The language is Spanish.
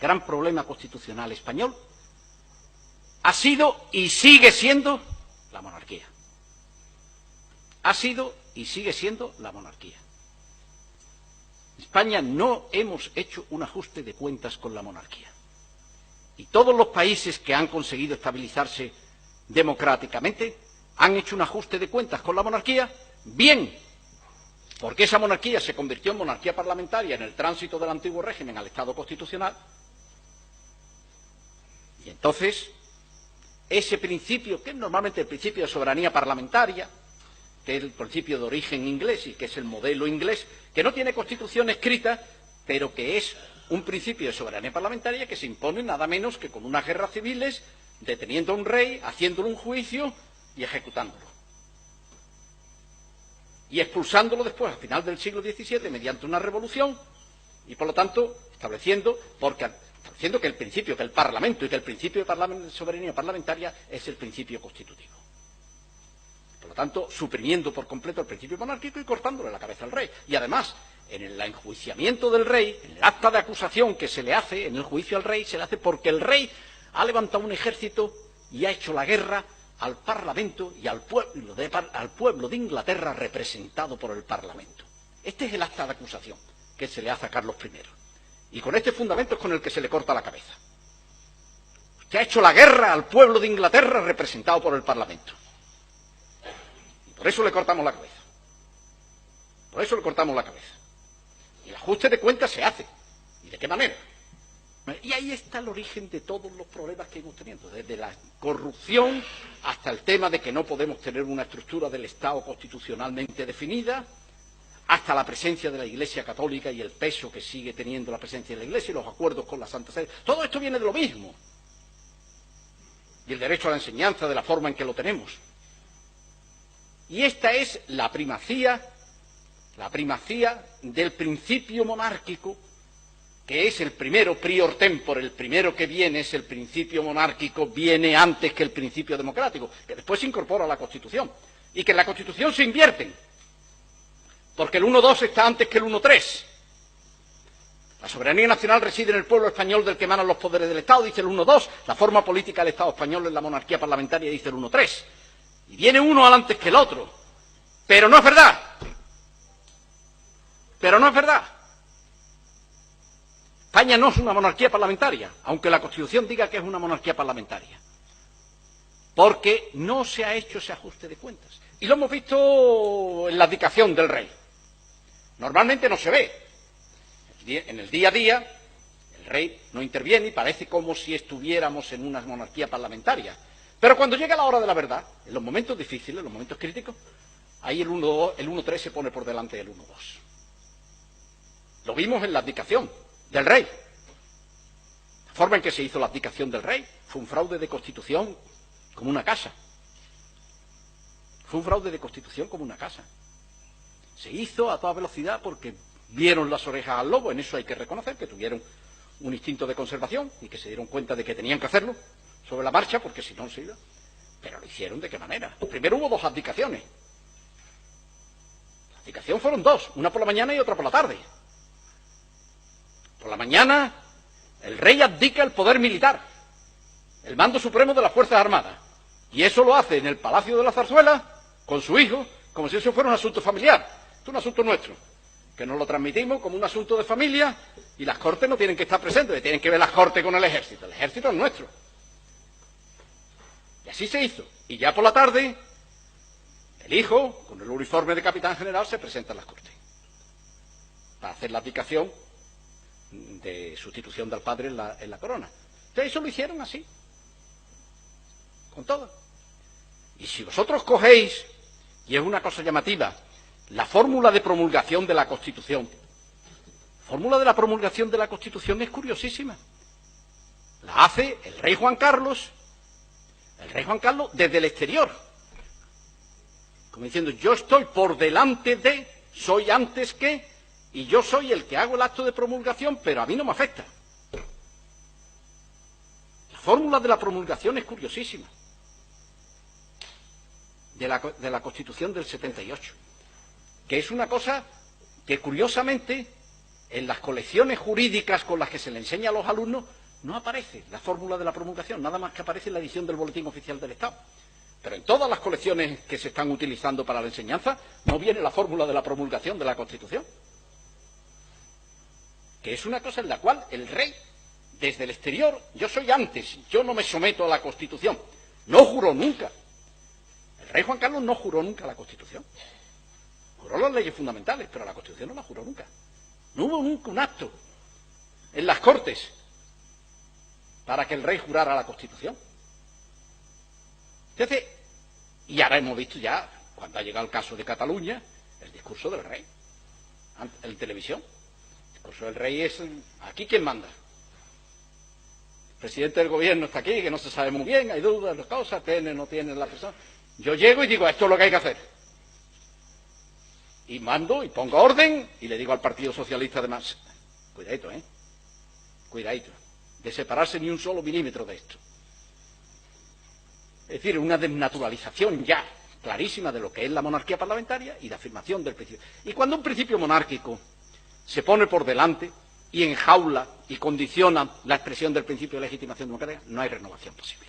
gran problema constitucional español ha sido y sigue siendo la monarquía. Ha sido y sigue siendo la monarquía. En España no hemos hecho un ajuste de cuentas con la monarquía. Y todos los países que han conseguido estabilizarse democráticamente han hecho un ajuste de cuentas con la monarquía, bien porque esa monarquía se convirtió en monarquía parlamentaria en el tránsito del antiguo régimen al Estado constitucional, y entonces ese principio, que es normalmente el principio de soberanía parlamentaria, que es el principio de origen inglés y que es el modelo inglés, que no tiene constitución escrita, pero que es un principio de soberanía parlamentaria que se impone nada menos que con unas guerras civiles, deteniendo a un rey, haciéndole un juicio y ejecutándolo. Y expulsándolo después, al final del siglo XVII, mediante una revolución, y por lo tanto estableciendo que el principio, que el Parlamento y que el principio de soberanía parlamentaria es el principio constitutivo. Por lo tanto, suprimiendo por completo el principio monárquico y cortándole la cabeza al rey. Y además, en el enjuiciamiento del rey, en el acta de acusación que se le hace, en el juicio al rey, se le hace porque el rey ha levantado un ejército y ha hecho la guerra al Parlamento y al pueblo de Inglaterra representado por el Parlamento. Este es el acta de acusación que se le hace a Carlos I. Y con este fundamento es con el que se le corta la cabeza. Usted ha hecho la guerra al pueblo de Inglaterra representado por el Parlamento. Y por eso le cortamos la cabeza. Por eso le cortamos la cabeza. Y el ajuste de cuentas se hace. ¿Y de qué manera? Y ahí está el origen de todos los problemas que hemos tenido, desde la corrupción hasta el tema de que no podemos tener una estructura del Estado constitucionalmente definida, hasta la presencia de la Iglesia Católica y el peso que sigue teniendo la presencia de la Iglesia y los acuerdos con la Santa Sede. Todo esto viene de lo mismo. Y el derecho a la enseñanza, de la forma en que lo tenemos. Y esta es la primacía del principio monárquico, que es el primero, prior tempore, el primero que viene es el principio monárquico, viene antes que el principio democrático, que después se incorpora a la Constitución, y que en la Constitución se invierten, porque el 1-2 está antes que el 1-3. La soberanía nacional reside en el pueblo español del que emanan los poderes del Estado, dice el 1-2, la forma política del Estado español es la monarquía parlamentaria, dice el 1-3, y viene uno antes que el otro, pero no es verdad, España no es una monarquía parlamentaria, aunque la Constitución diga que es una monarquía parlamentaria, porque no se ha hecho ese ajuste de cuentas. Y lo hemos visto en la abdicación del rey. Normalmente no se ve. En el día a día, el rey no interviene y parece como si estuviéramos en una monarquía parlamentaria. Pero cuando llega la hora de la verdad, en los momentos difíciles, en los momentos críticos, ahí el 1-3 se pone por delante del 1-2. Lo vimos en la abdicación del rey. La forma en que se hizo la abdicación del rey fue un fraude de constitución como una casa. Fue un fraude de constitución como una casa. Se hizo a toda velocidad porque vieron las orejas al lobo, en eso hay que reconocer que tuvieron un instinto de conservación y que se dieron cuenta de que tenían que hacerlo sobre la marcha porque si no se iba. Pero lo hicieron de qué manera. Primero hubo dos abdicaciones. La abdicación fueron dos, una por la mañana y otra por la tarde. Por la mañana, el rey abdica el poder militar, el mando supremo de las Fuerzas Armadas. Y eso lo hace en el Palacio de la Zarzuela, con su hijo, como si eso fuera un asunto familiar. Esto es un asunto nuestro, que nos lo transmitimos como un asunto de familia, y las Cortes no tienen que estar presentes, tienen que ver las Cortes con el ejército. El ejército es nuestro. Y así se hizo. Y ya por la tarde, el hijo, con el uniforme de capitán general, se presenta en las Cortes para hacer la abdicación de sustitución del padre en la corona. Entonces eso lo hicieron así, con todo. Y si vosotros cogéis, y es una cosa llamativa, la fórmula de promulgación de la Constitución, la fórmula de la promulgación de la Constitución es curiosísima. La hace el rey Juan Carlos desde el exterior, como diciendo, yo estoy por delante de, soy antes que, y yo soy el que hago el acto de promulgación, pero a mí no me afecta. La fórmula de la promulgación es curiosísima, de la Constitución del 78, que es una cosa que curiosamente en las colecciones jurídicas con las que se le enseña a los alumnos no aparece la fórmula de la promulgación, nada más que aparece en la edición del Boletín Oficial del Estado. Pero en todas las colecciones que se están utilizando para la enseñanza no viene la fórmula de la promulgación de la Constitución. Que es una cosa en la cual el rey, desde el exterior, yo soy antes, yo no me someto a la Constitución. No juró nunca. El rey Juan Carlos no juró nunca la Constitución. Juró las leyes fundamentales, pero la Constitución no la juró nunca. No hubo nunca un acto en las Cortes para que el rey jurara la Constitución. Entonces, y ahora hemos visto ya, cuando ha llegado el caso de Cataluña, el discurso del rey en televisión. El discurso del rey es, aquí quién manda. El presidente del gobierno está aquí, que no se sabe muy bien, hay dudas, las cosas, tiene, no tiene la persona. Yo llego y digo, esto es lo que hay que hacer. Y mando y pongo orden y le digo al Partido Socialista además, cuidadito, cuidadito, de separarse ni un solo milímetro de esto. Es decir, una desnaturalización ya clarísima de lo que es la monarquía parlamentaria y la afirmación del principio. Y cuando un principio monárquico se pone por delante y enjaula y condiciona la expresión del principio de legitimación democrática, no hay renovación posible.